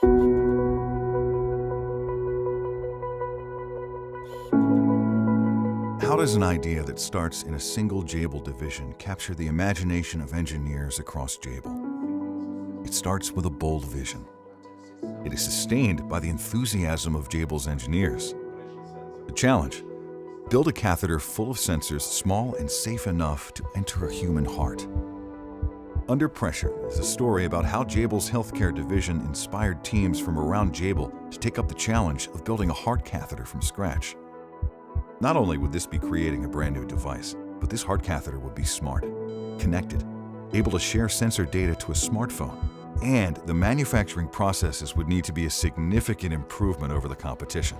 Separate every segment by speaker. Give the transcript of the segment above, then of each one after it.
Speaker 1: How does an idea that starts in a single Jabil division capture the imagination of engineers across Jabil? It starts with a bold vision. It is sustained by the enthusiasm of Jabil's engineers. The challenge: build a catheter full of sensors small and safe enough to enter a human heart. Under Pressure is a story about how Jabil's healthcare division inspired teams from around Jabil to take up the challenge of building a heart catheter from scratch. Not only would this be creating a brand new device, but this heart catheter would be smart, connected, able to share sensor data to a smartphone, and the manufacturing processes would need to be a significant improvement over the competition.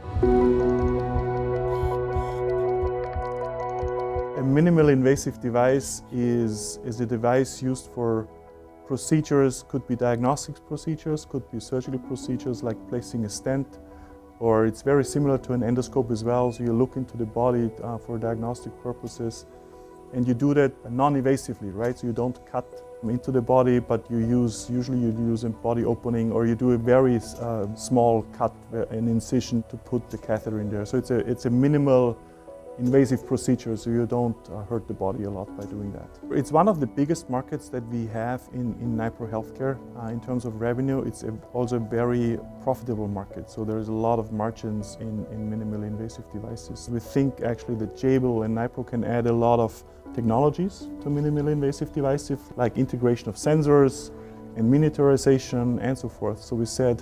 Speaker 2: A minimally invasive device is a device used for procedures, could be diagnostic procedures, could be surgical procedures like placing a stent, or it's very similar to an endoscope as well, so you look into the body for diagnostic purposes, and you do that non-invasively, right? So you don't cut into the body, but usually you use a body opening, or you do a very small cut, an incision to put the catheter in there. So it's a minimal invasive procedure, so you don't hurt the body a lot by doing that. It's one of the biggest markets that we have in Nipro Healthcare in terms of revenue. It's also a very profitable market, so there's a lot of margins in minimally invasive devices. We think actually that Jabil and Nipro can add a lot of technologies to minimally invasive devices, like integration of sensors and miniaturization and so forth. So we said,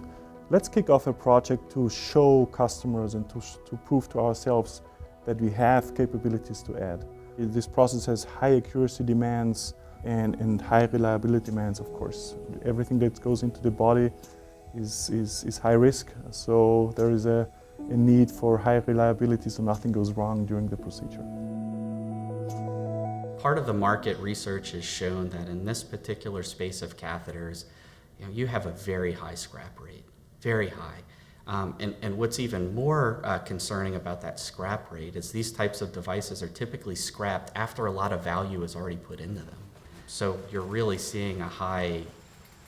Speaker 2: let's kick off a project to show customers and to prove to ourselves that we have capabilities to add. This process has high accuracy demands and high reliability demands, of course. Everything that goes into the body is high risk, so there is a need for high reliability so nothing goes wrong during the procedure.
Speaker 3: Part of the market research has shown that in this particular space of catheters, you have a very high scrap rate, very high. And what's even more concerning about that scrap rate is these types of devices are typically scrapped after a lot of value is already put into them. So you're really seeing a high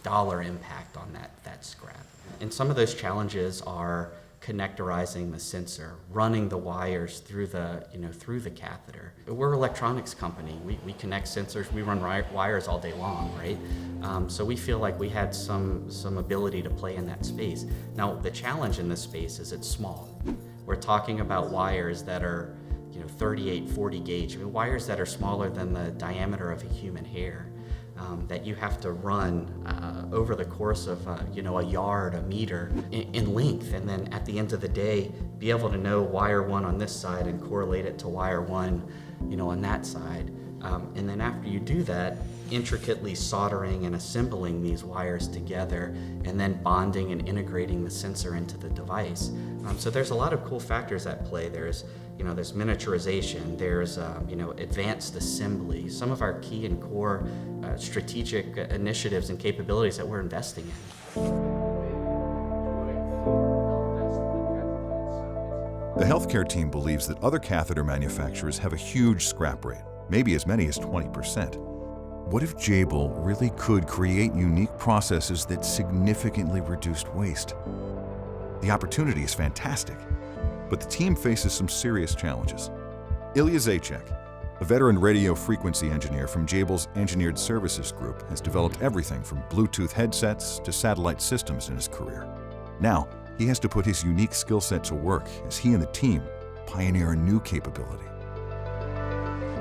Speaker 3: dollar impact on that scrap. And some of those challenges are connectorizing the sensor, running the wires through the catheter. We're an electronics company. We connect sensors, we run wires all day long, right? So we feel like we had some ability to play in that space. Now, the challenge in this space is it's small. We're talking about wires that are 38, 40 gauge, wires that are smaller than the diameter of a human hair. That you have to run over the course of a yard, a meter in length, and then at the end of the day be able to know wire one on this side and correlate it to wire one on that side. And then after you do that, intricately soldering and assembling these wires together and then bonding and integrating the sensor into the device. So there's a lot of cool factors at play. There's miniaturization, there's advanced assembly, some of our key and core strategic initiatives and capabilities that we're investing in.
Speaker 1: The healthcare team believes that other catheter manufacturers have a huge scrap rate, maybe as many as 20%. What if Jabil really could create unique processes that significantly reduced waste? The opportunity is fantastic, but the team faces some serious challenges. Ilya Zaitchik, a veteran radio frequency engineer from Jabil's Engineered Services Group, has developed everything from Bluetooth headsets to satellite systems in his career. Now, he has to put his unique skill set to work as he and the team pioneer a new capability.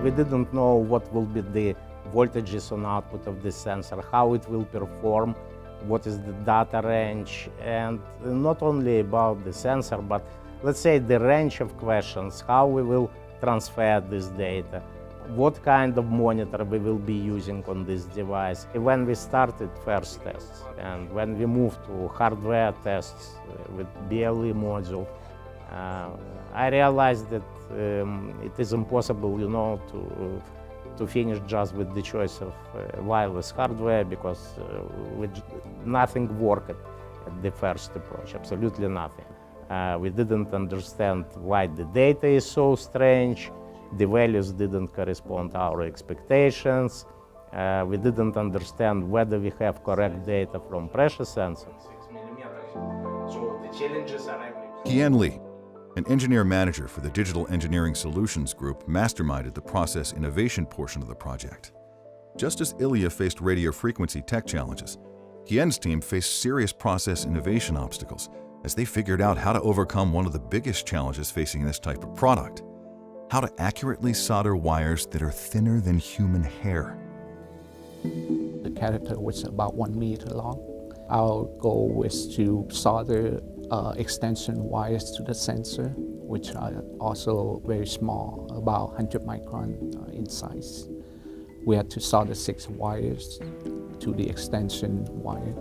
Speaker 4: We didn't know what will be the voltages on output of this sensor, how it will perform, what is the data range, and not only about the sensor, but let's say the range of questions, how we will transfer this data, what kind of monitor we will be using on this device. When we started first tests and when we moved to hardware tests with BLE module, I realized that it is impossible, to finish just with the choice of wireless hardware, because nothing worked at the first approach, absolutely nothing. We didn't understand why the data is so strange, the values didn't correspond to our expectations, we didn't understand whether we have correct data from pressure sensors. challenges are everywhere.
Speaker 1: Hien Lee, an engineer manager for the Digital Engineering Solutions Group, masterminded the process innovation portion of the project. Just as Ilya faced radio frequency tech challenges, Hien's team faced serious process innovation obstacles as they figured out how to overcome one of the biggest challenges facing this type of product: how to accurately solder wires that are thinner than human hair.
Speaker 5: The catheter was about 1 meter long. Our goal was to solder extension wires to the sensor, which are also very small, about 100 micron in size. We had to solder 6 wires to the extension wire,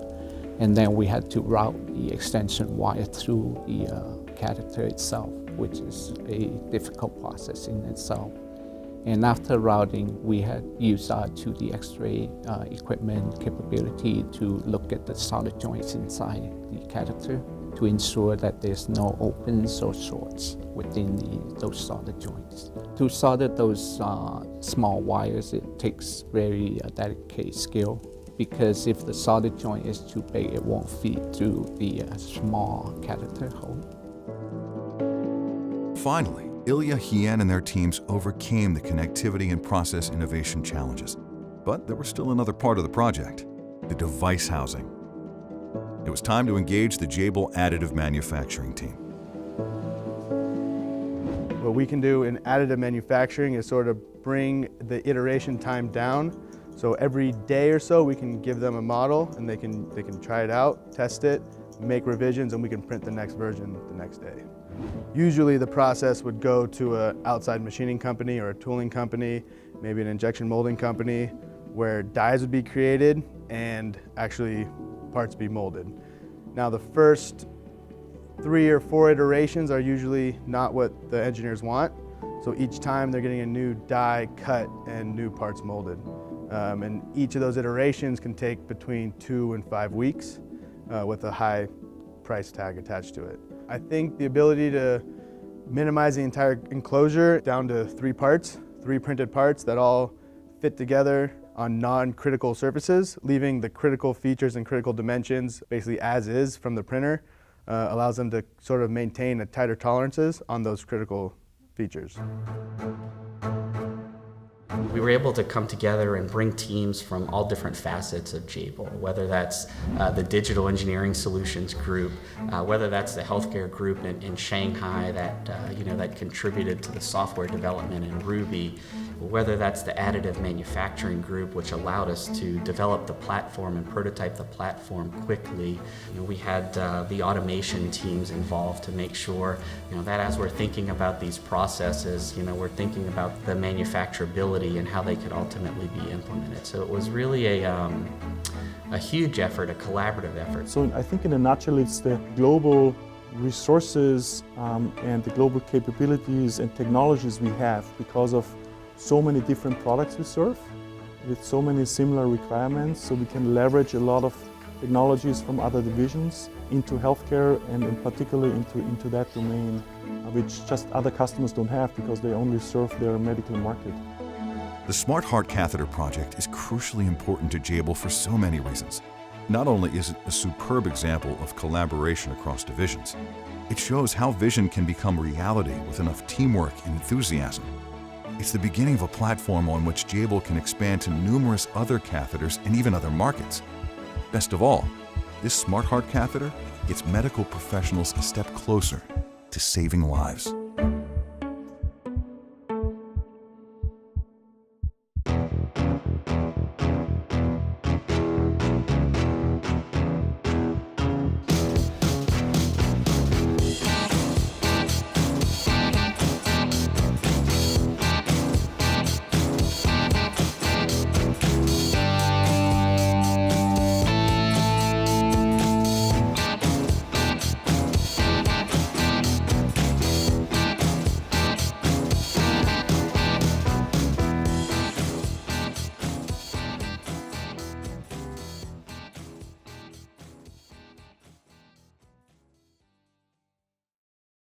Speaker 5: and then we had to route the extension wire through the catheter itself, which is a difficult process in itself. And after routing, we had used our 2D X-ray equipment capability to look at the solder joints inside the catheter to ensure that there's no opens or shorts within those solder joints. To solder those small wires, it takes very delicate skill, because if the solder joint is too big, it won't feed through the small catheter hole.
Speaker 1: Finally, Ilya, Hien, and their teams overcame the connectivity and process innovation challenges. But there was still another part of the project: the device housing. It was time to engage the Jabil additive manufacturing team.
Speaker 6: What we can do in additive manufacturing is sort of bring the iteration time down. So every day or so we can give them a model and they can try it out, test it, make revisions, and we can print the next version the next day. Usually the process would go to an outside machining company or a tooling company, maybe an injection molding company, where dies would be created and actually parts be molded. Now the first 3 or 4 iterations are usually not what the engineers want. So each time they're getting a new die cut and new parts molded. And each of those iterations can take between 2 and 5 weeks with a high price tag attached to it. I think the ability to minimize the entire enclosure down to 3 parts, 3 printed parts that all fit together on non-critical surfaces, leaving the critical features and critical dimensions basically as is from the printer, allows them to sort of maintain a tighter tolerances on those critical features.
Speaker 3: We were able to come together and bring teams from all different facets of Jabil, whether that's the Digital Engineering Solutions Group, whether that's the healthcare group in Shanghai that that contributed to the software development in Ruby, whether that's the additive manufacturing group, which allowed us to develop the platform and prototype the platform quickly. We had the automation teams involved to make sure that as we're thinking about these processes, we're thinking about the manufacturability and how they could ultimately be implemented. So it was really a huge effort, a collaborative effort.
Speaker 2: So I think in a nutshell, it's the global resources and the global capabilities and technologies we have because of so many different products we serve with so many similar requirements, so we can leverage a lot of technologies from other divisions into healthcare and in particular into that domain, which just other customers don't have because they only serve their medical market.
Speaker 1: The Smart Heart Catheter project is crucially important to Jabil for so many reasons. Not only is it a superb example of collaboration across divisions, it shows how vision can become reality with enough teamwork and enthusiasm. It's the beginning of a platform on which Jabil can expand to numerous other catheters and even other markets. Best of all, this Smart Heart Catheter gets medical professionals a step closer to saving lives.